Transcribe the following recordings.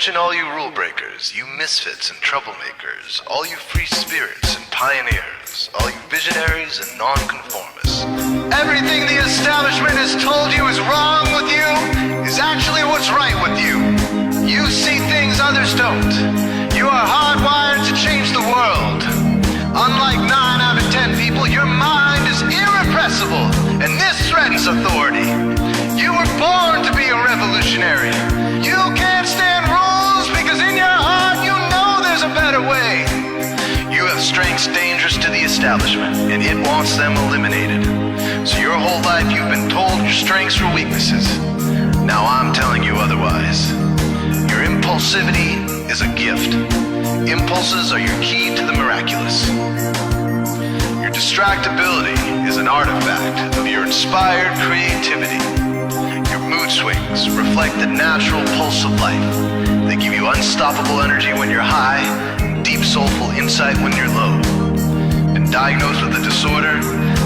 Attention all you rule breakers, you misfits and troublemakers, all you free spirits and pioneers, all you visionaries and nonconformists. Everything the establishment has told you is wrong with you is actually what's right with you. You see things others don't. You are hardwired to change the world. Unlike 9 out of 10 people, your mind is irrepressible, and this threatens authority. You were born to be a revolutionary. You can't stand rules because in your heart you know there's a better way. You have strengths dangerous to the establishment, and it wants them eliminated. So your whole life you've been told your strengths were weaknesses. Now I'm telling you otherwise. Your impulsivity is a gift. Impulses are your key to the miraculous. Your distractibility is an artifact of your inspired creativity. Your mood swings reflect the natural pulse of life. They give you unstoppable energy when you're high, deep soulful insight when you're low. Been diagnosed with a disorder?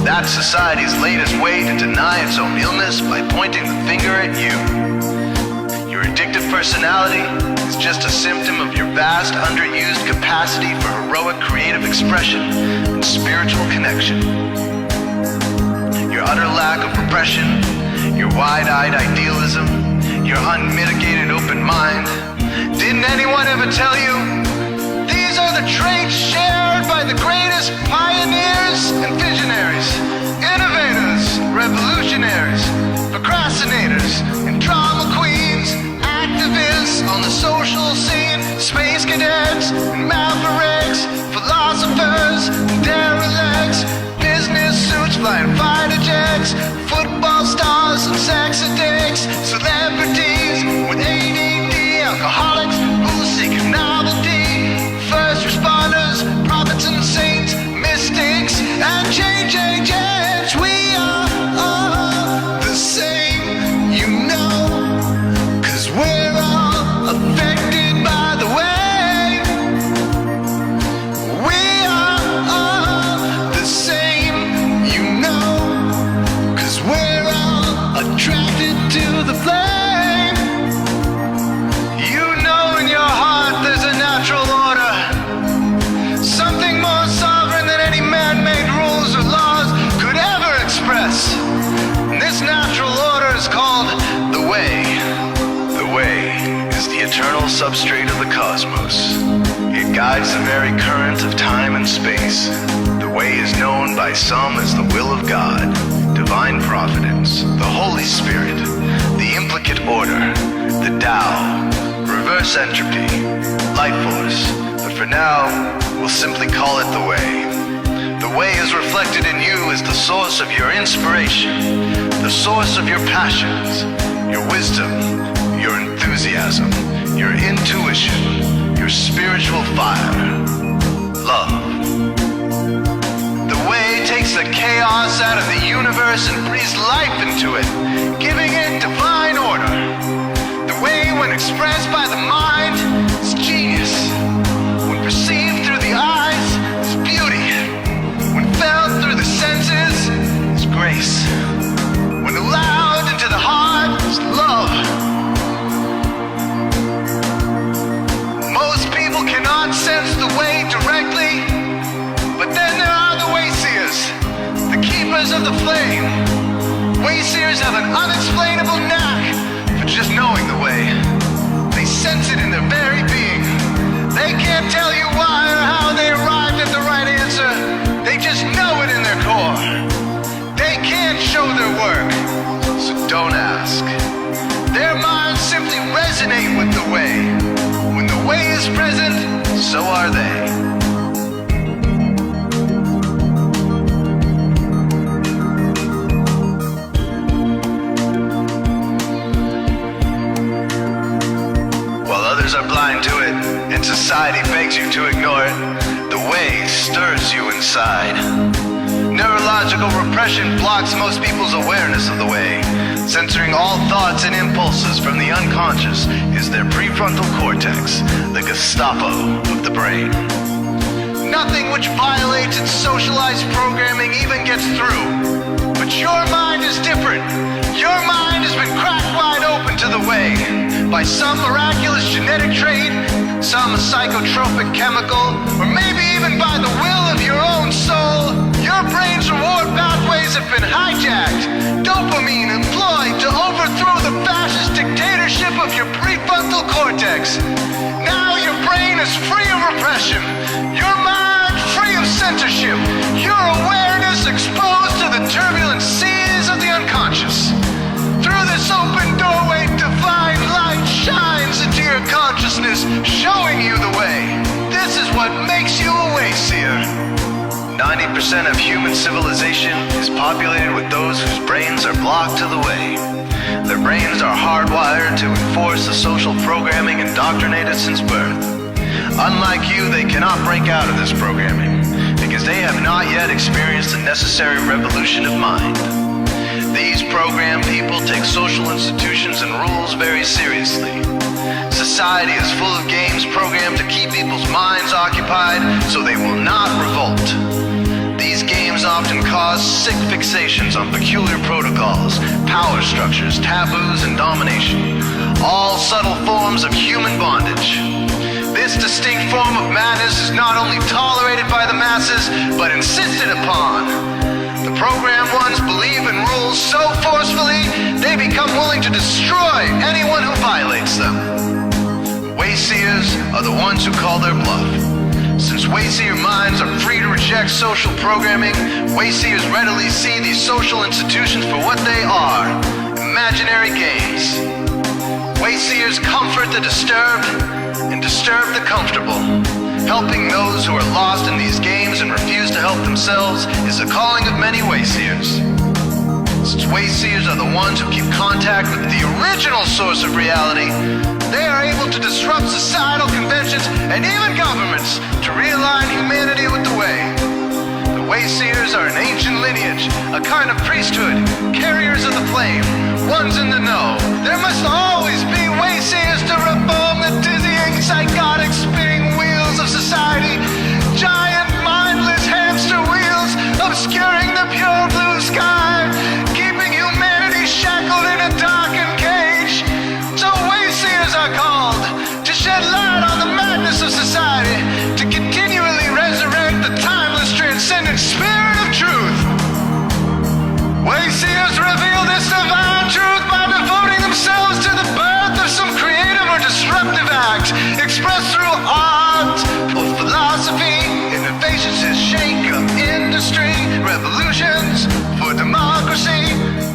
That's society's latest way to deny its own illness by pointing the finger at you. Your addictive personality is just a symptom of your vast, underused capacity for heroic creative expression and spiritual connection. Your utter lack of repression, your wide-eyed idealism, your unmitigated open mind. Didn't anyone ever tell you? These are the traits shared by the greatest pioneers and visionaries, innovators, revolutionaries, procrastinators, and drama queens, activists on the social scene, space cadets, and mavericks, philosophers, and derelicts, business suits flying fighter jets, football stars and sex addicts, celebrities with ADD, alcoholics who seek novelty, first responders, prophets and saints, mystics, and change agents. We are all the same, you know, 'cause we're all affected by the way. We are all the same, you know, 'cause we're all attracted to the flame. You know in your heart there's a natural order, something more sovereign than any man-made rules or laws could ever express. And this natural order is called the way. The way is the eternal substrate of the cosmos. It guides the very current of time and space. The way is known by some as the will of God, divine providence, the Holy Spirit, the implicate order, the Tao, reverse entropy, light force. But for now, we'll simply call it the way. The way is reflected in you as the source of your inspiration, the source of your passions, your wisdom, your enthusiasm, your intuition, your spiritual fire, love. The way takes the chaos out of the universe and breathes life into it, giving it divine order. The way, when expressed by the mind, is genius. When perceived through the eyes, is beauty. When felt through the senses, is grace. When allowed into the heart, is love. Most people cannot sense the way directly, but then there are the Wayseers, the keepers of the flame. Wayseers have an unexplainable knack for just knowing the way. They sense it in their very being. They can't tell you why or how they arrived at the right answer. They just know it in their core. They can't show their work, so don't ask. Their minds simply resonate with the way. When the way is present, so are they. Others are blind to it, and society begs you to ignore it. The way stirs you inside. Neurological repression blocks most people's awareness of the way. Censoring all thoughts and impulses from the unconscious is their prefrontal cortex, the Gestapo of the brain. Nothing which violates its socialized programming even gets through. But your mind is different. Your mind has been cracked wide open to the way by some miraculous genetic trait, some psychotropic chemical, or maybe even by the will of your own soul, your brain's reward pathways have been hijacked, dopamine employed to overthrow the fascist dictatorship of your prefrontal cortex. Now your brain is free of repression, your mind free of censorship, your awareness exposed to the turbulent seas of the unconscious. Through this open doorway, divine light shines into your consciousness, showing you the way. This is what makes you a Wayseer. 90% of human civilization is populated with those whose brains are blocked to the way. Their brains are hardwired to enforce the social programming indoctrinated since birth. Unlike you, they cannot break out of this programming, because they have not yet experienced the necessary revolution of mind. These programmed people take social institutions and rules very seriously. Society is full of games programmed to keep people's minds occupied so they will not revolt. These games often cause sick fixations on peculiar protocols, power structures, taboos, and domination, all subtle forms of human bondage. This distinct form of madness is not only tolerated by the masses, but insisted upon. The programmed ones believe in rules so forcefully, they become willing to destroy anyone who violates them. Wayseers are the ones who call their bluff. Since Wayseer minds are free to reject social programming, Wayseers readily see these social institutions for what they are, imaginary games. Wayseers comfort the disturbed and disturb the comfortable. Helping those who are lost in these games and refuse to help themselves is the calling of many Wayseers. Since Wayseers are the ones who keep contact with the original source of reality, they are able to disrupt societal conventions and even governments to realign humanity with the way. The Wayseers are an ancient lineage, a kind of priesthood, carriers of the flame, ones in the know. There must always be Wayseers to reform the dizzying, psychotic, spinning wheels of society, giant, mindless hamster wheels obscuring the pure blue sky, keeping humanity shackled in a darkened cage. So Wayseers are called to shed light on the madness of society, to continually resurrect the timeless, transcendent spirit of truth. Wayseers reveal this divine truth by devoting themselves to the birth of some creative or disruptive act, expressed through art or philosophy. Innovations that shake up industry, revolutions for democracy,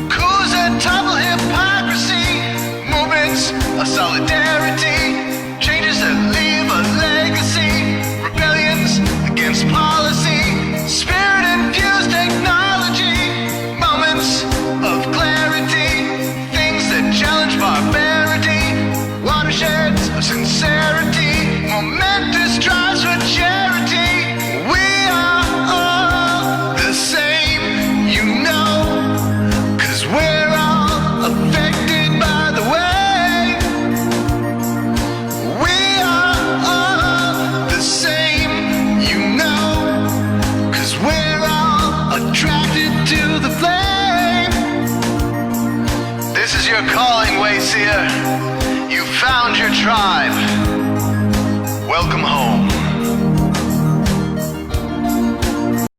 coups that topple hypocrisy, movements of solidarity, changes that leave a legacy, rebellions against policy, spirit-infused technology, moments of clarity, things that challenge barbarity, watersheds of sincerity, momentous drives for charity. We are all the same, you know, 'cause we're all affected by the way. We are all the same, you know, 'cause we're all attracted to the flame. This is your calling, Wayseer. You found your tribe. Welcome home.